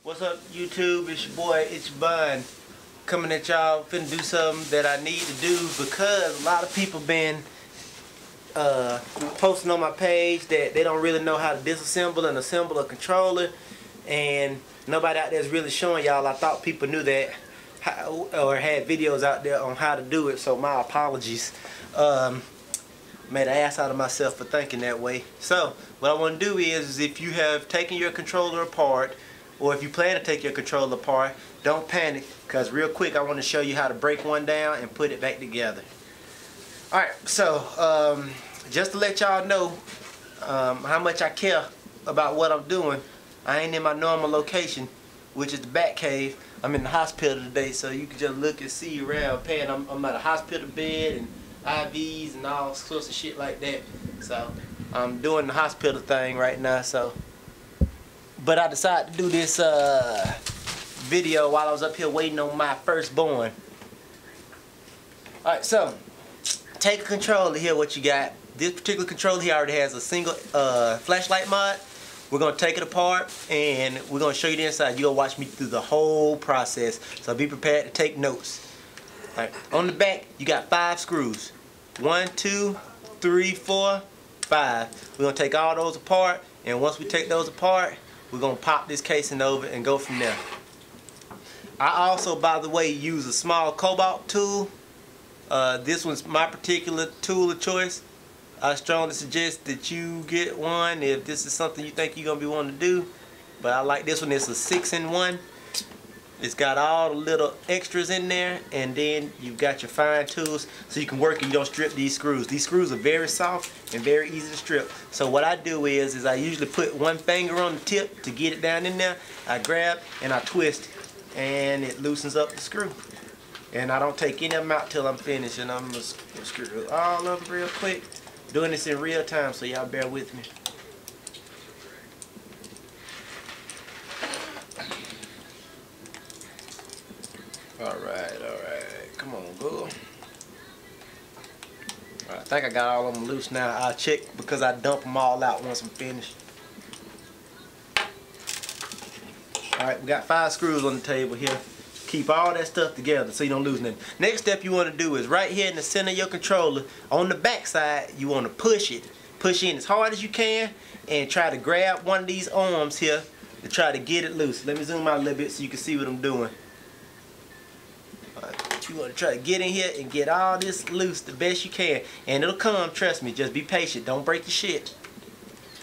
What's up, YouTube? It's your boy, Ichi Out, coming at y'all. Finna do something that I need to do because a lot of people been posting on my page that they don't really know how to disassemble and assemble a controller, and nobody out there is really showing y'all. I thought people knew that or had videos out there on how to do it, so my apologies. Made an ass out of myself for thinking that way. So what I want to do is if you have taken your controller apart, or if you plan to take your controller apart, don't panic, because real quick I want to show you how to break one down and put it back together. Alright, so just to let y'all know how much I care about what I'm doing, I ain't in my normal location, which is the back cave. I'm in the hospital today, so you can just look and see around. I'm at a hospital bed and IVs and all sorts of shit like that. So I'm doing the hospital thing right now. But I decided to do this video while I was up here waiting on my firstborn. Alright, so take a controller here. What you got? This particular controller here already has a single flashlight mod. We're going to take it apart and we're going to show you the inside. You're going to watch me through the whole process, so be prepared to take notes. Alright, on the back you got 5 screws. 1, 2, 3, 4, 5. We're going to take all those apart, and once we take those apart, we're going to pop this casing over and go from there. I also, by the way, use a small cobalt tool. This one's my particular tool of choice. I strongly suggest that you get one if this is something you think you're going to be wanting to do. But I like this one. It's a 6-in-1. It's got all the little extras in there, and then you've got your fine tools so you can work and you don't strip these screws. These screws are very soft and very easy to strip. So what I do is I usually put one finger on the tip to get it down in there. I grab and I twist, and it loosens up the screw. And I don't take any of them out till I'm finished, and I'm going to screw all of them real quick. Doing this in real time, so y'all bear with me. Alright, come on, go. I think I got all of them loose now. I'll check because I dump them all out once I'm finished. Alright, we got 5 screws on the table here. Keep all that stuff together so you don't lose nothing. Next step you want to do is right here in the center of your controller, on the back side, you want to push it. Push in as hard as you can and try to grab one of these arms here to try to get it loose. Let me zoom out a little bit so you can see what I'm doing. You want to try to get in here and get all this loose the best you can, and it'll come, trust me. Just be patient, don't break your shit.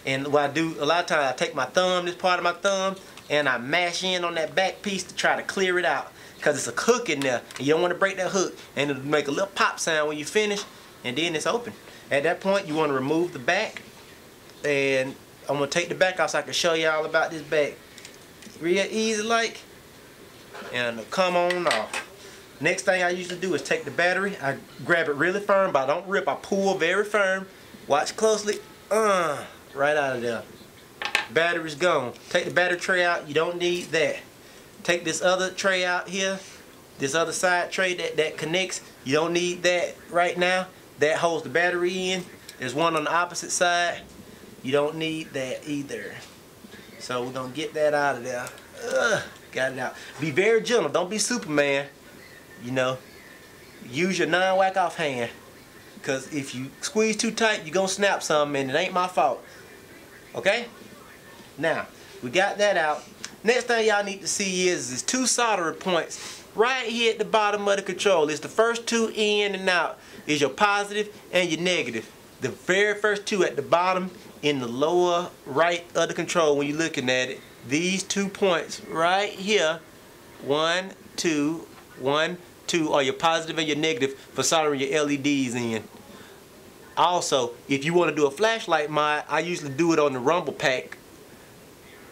And what I do a lot of times, I take my thumb, this part of my thumb, and I mash in on that back piece to try to clear it out, because it's a hook in there and you don't want to break that hook, and it'll make a little pop sound when you finish, and then it's open. At that point you want to remove the back, and I'm going to take the back off so I can show you all about this back real easy like, and it'll come on off. Next thing I usually do is take the battery. I grab it really firm, but I don't rip. I pull very firm. Watch closely. Right out of there. Battery's gone. Take the battery tray out. You don't need that. Take this other tray out here. This other side tray that connects. You don't need that right now. That holds the battery in. There's one on the opposite side. You don't need that either. So we're going to get that out of there. Got it out. Be very gentle. Don't be Superman. You know, use your non-whack off hand, because if you squeeze too tight, you're going to snap something, and it ain't my fault. Okay? Now, we got that out. Next thing y'all need to see is 2 soldering points right here at the bottom of the controller. It's the first 2 in and out. Is your positive and your negative. The very first 2 at the bottom in the lower right of the controller when you're looking at it. These 2 points right here, 1, 2, 1, 2 are your positive and your negative for soldering your LEDs in. Also, if you want to do a flashlight mod, I usually do it on the rumble pack.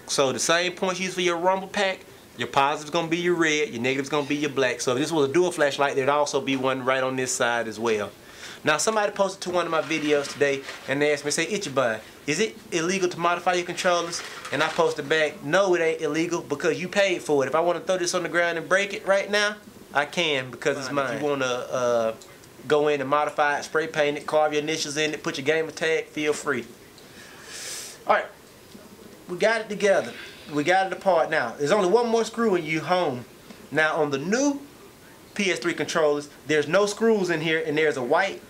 So the same points used for your rumble pack, your positive is going to be your red, your negative is going to be your black. So if this was a dual flashlight, there'd also be one right on this side as well. Now, somebody posted to one of my videos today and they asked me, say, Ichi Out, is it illegal to modify your controllers? And I posted back, no, it ain't illegal because you paid for it. If I want to throw this on the ground and break it right now, I can, because it's mine. If you want to go in and modify it, spray paint it, carve your initials in it, put your gamer tag, feel free. Alright, we got it together. we got it apart now. There's only one more screw and you home. Now on the new PS3 controllers, there's no screws in here, and there's a white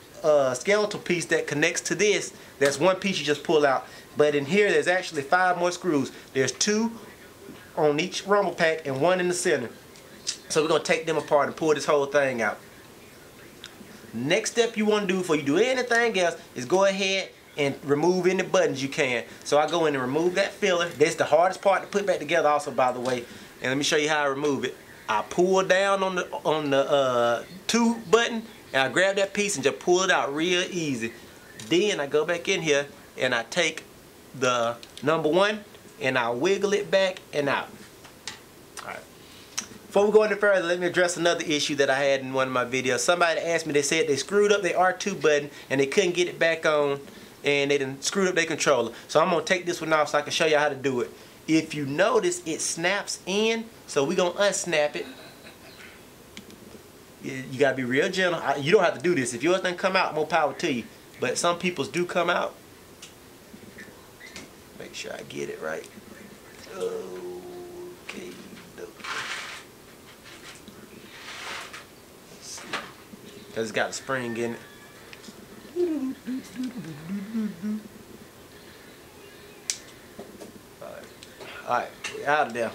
skeletal piece that connects to this. That's one piece you just pull out. But in here, there's actually 5 more screws. There's 2 on each rumble pack and 1 in the center. So we're gonna take them apart and pull this whole thing out. Next step you want to do before you do anything else is go ahead and remove any buttons you can. So I go in and remove that filler. That's the hardest part to put back together also, by the way. And let me show you how I remove it. I pull down on the 2 button, and I grab that piece and just pull it out real easy. Then I go back in here and I take the number 1 and I wiggle it back and out. Alright. Before we go any further, let me address another issue that I had in one of my videos. Somebody asked me, they said they screwed up their R2 button and they couldn't get it back on, and they done screwed up their controller. So I'm going to take this one off so I can show you how to do it. If you notice, it snaps in, so we're going to unsnap it. You got to be real gentle. You don't have to do this. If yours doesn't come out, more power to you. But some people's do come out. Make sure I get it right. Okay. Because it's got a spring in it. Alright, out of there.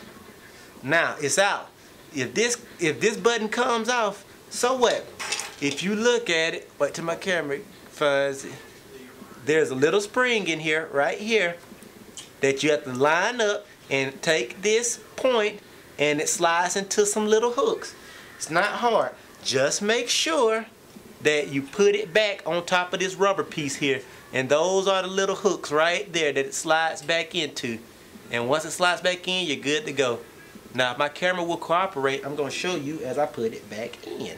Now it's out. If this button comes off, so what? If you look at it, wait till my camera finds it. There's a little spring in here, right here, that you have to line up and take this point, and it slides into some little hooks. It's not hard. Just make sure that you put it back on top of this rubber piece here, and those are the little hooks right there that it slides back into. And once it slides back in, you're good to go. Now, if my camera will cooperate, I'm going to show you as I put it back in.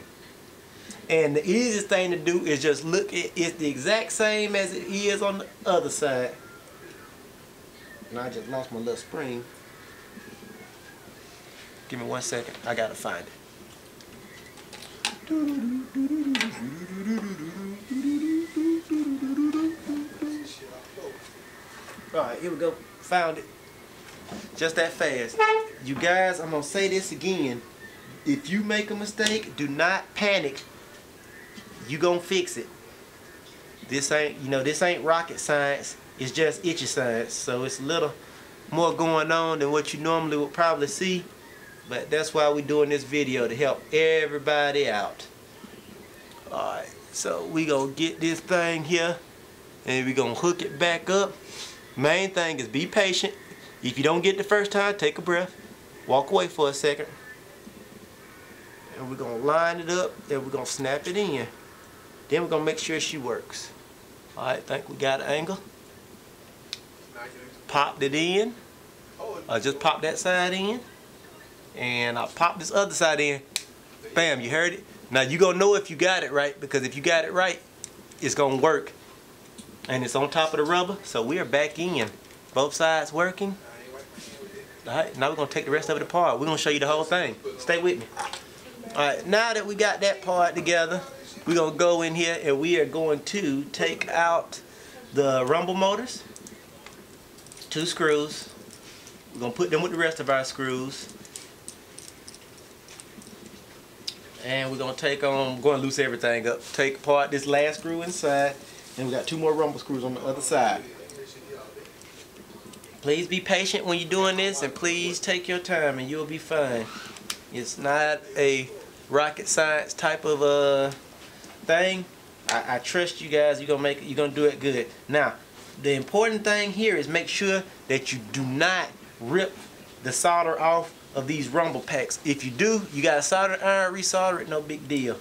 And the easiest thing to do is just look at it's the exact same as it is on the other side. And I just lost my little spring. Give me 1 second. I got to find it. Alright, here we go. Found it. Just that fast. You guys, I'm going to say this again. If you make a mistake, do not panic. You gonna fix it. This ain't rocket science. It's just itchy science. So it's a little more going on than what you normally would probably see. But that's why we're doing this video, to help everybody out. Alright, so we gonna get this thing here and we gonna hook it back up. Main thing is be patient. If you don't get it the first time, take a breath. Walk away for a second. And we're gonna line it up and we're gonna snap it in. Then we're gonna make sure she works. Alright, think we got an angle. Popped it in. I just popped that side in. And I'll pop this other side in. Bam, you heard it? Now you're gonna know if you got it right, because if you got it right, it's gonna work. And it's on top of the rubber, so we are back in. Both sides working. Alright, now we're gonna take the rest of it apart. We're gonna show you the whole thing. Stay with me. Alright, now that we got that part together, we're gonna go in here and we are going to take out the rumble motors. 2 screws. We're gonna put them with the rest of our screws. And we're gonna going to loose everything up. Take apart this last screw inside, and we got 2 more rumble screws on the other side. Please be patient when you're doing this, and please take your time and you'll be fine. It's not a rocket science type of thing. I trust you guys. You're gonna do it good. Now, the important thing here is make sure that you do not rip the solder off of these rumble packs. If you do, you gotta solder iron, resolder it, no big deal.